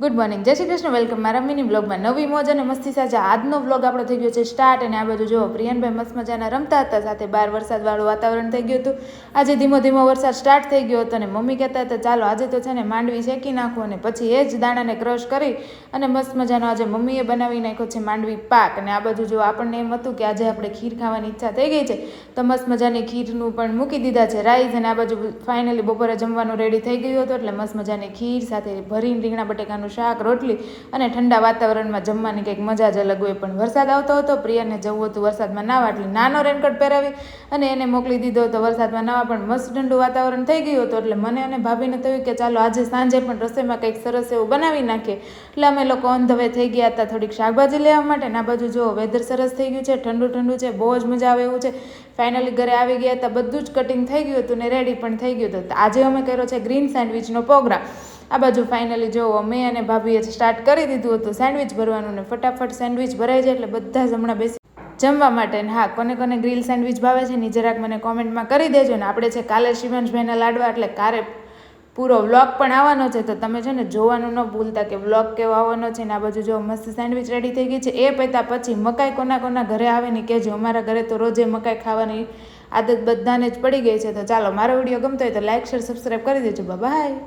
Good morning, જય Shri Krishna. Welcome મારા mini બ્લોગમાં. નવી મોજ અને મસ્તી સાથે આજનો બ્લોગ આપણો થઈ ગયો છે સ્ટાર્ટ. અને આ બાજુ જો પ્રિયનભાઈ મસ્ત મજાના રમતા હતા, સાથે બહાર વરસાદવાળું વાતાવરણ થઈ ગયું હતું. આજે ધીમો ધીમો વરસાદ સ્ટાર્ટ થઈ ગયો હતો અને મમ્મી કહેતા હતા ચાલો આજે તો છે ને માંડવી શેકી નાખો, અને પછી એ જ દાણાને ક્રશ કરી અને મસ્ત મજાનો આજે મમ્મીએ બનાવી નાખ્યો છે માંડવી પાક. અને આ બાજુ જો આપણને એમ હતું કે આજે આપણે ખીર ખાવાની ઈચ્છા થઈ ગઈ છે તો મસ્ત મજાની ખીરનું પણ મૂકી દીધા છે રાઈસ. અને આ બાજુ ફાઇનલી બપોરે જમવાનું રેડી થઈ ગયું હતું, એટલે મસ્ત મજાની ખીર સાથે ભરીને રીંગણા બટેકાનું શાક, રોટલી અને ઠંડા વાતાવરણમાં જમવાની કંઈક મજા જ અલગ હોય. પણ વરસાદ આવતો હતો, પ્રિયાને જવું હતું વરસાદમાં નાવા, એટલે નાનો રેનકોટ પહેરાવી અને એને મોકલી દીધો હતો વરસાદમાં નાવા. પણ મસ્ત ઠંડુ વાતાવરણ થઈ ગયું હતું, એટલે મને અને ભાભીને થયું કે ચાલો આજે સાંજે પણ રસોઈમાં કંઈક સરસ એવું બનાવી નાખીએ. એટલે અમે લોકો ઓન ધ વે થઈ ગયા હતા થોડીક શાકભાજી લેવા માટે. આ બાજુ જો વેધર સરસ થઈ ગયું છે, ઠંડુ ઠંડુ છે, બહુ જ મજા આવે એવું છે. ફાઇનલી ઘરે આવી ગયા હતા, બધું જ કટિંગ થઈ ગયું હતું ને રેડી પણ થઈ ગયું હતું. આજે અમે કર્યો છે ગ્રીન સેન્ડવિચનો પ્રોગ્રામ. આ બાજુ ફાઇનલી જો મેં અને ભાભીએ સ્ટાર્ટ કરી દીધું હતું સેન્ડવિચ ભરવાનું, ને ફટાફટ સેન્ડવિચ ભરાઈ જાય એટલે બધા જ હમણાં બેસી જમવા માટે. ને હા, કોને કોને ગ્રીલ સેન્ડવિચ ભાવે છે ને જરાક મને કોમેન્ટમાં કરી દેજો. ને આપણે છે કાલે શિવાંશભાઈના લાડવા, એટલે કાલે પૂરો વ્લોગ પણ આવવાનો છે, તો તમે છે ને જોવાનું ન ભૂલતા કે વ્લોગ કેવો આવવાનો છે. ને આ બાજુ જો મસ્ત સેન્ડવિચ રેડી થઈ ગઈ છે. એ પૈતા પછી મકાઈ કોના કોના ઘરે આવે ને કહેજો. અમારા ઘરે તો રોજે મકાઈ ખાવાની આદત બધાને જ પડી ગઈ છે. તો ચાલો, મારો વિડીયો ગમતો હોય તો લાઈક, શેર, સબસ્ક્રાઈબ કરી દેજો. બાય.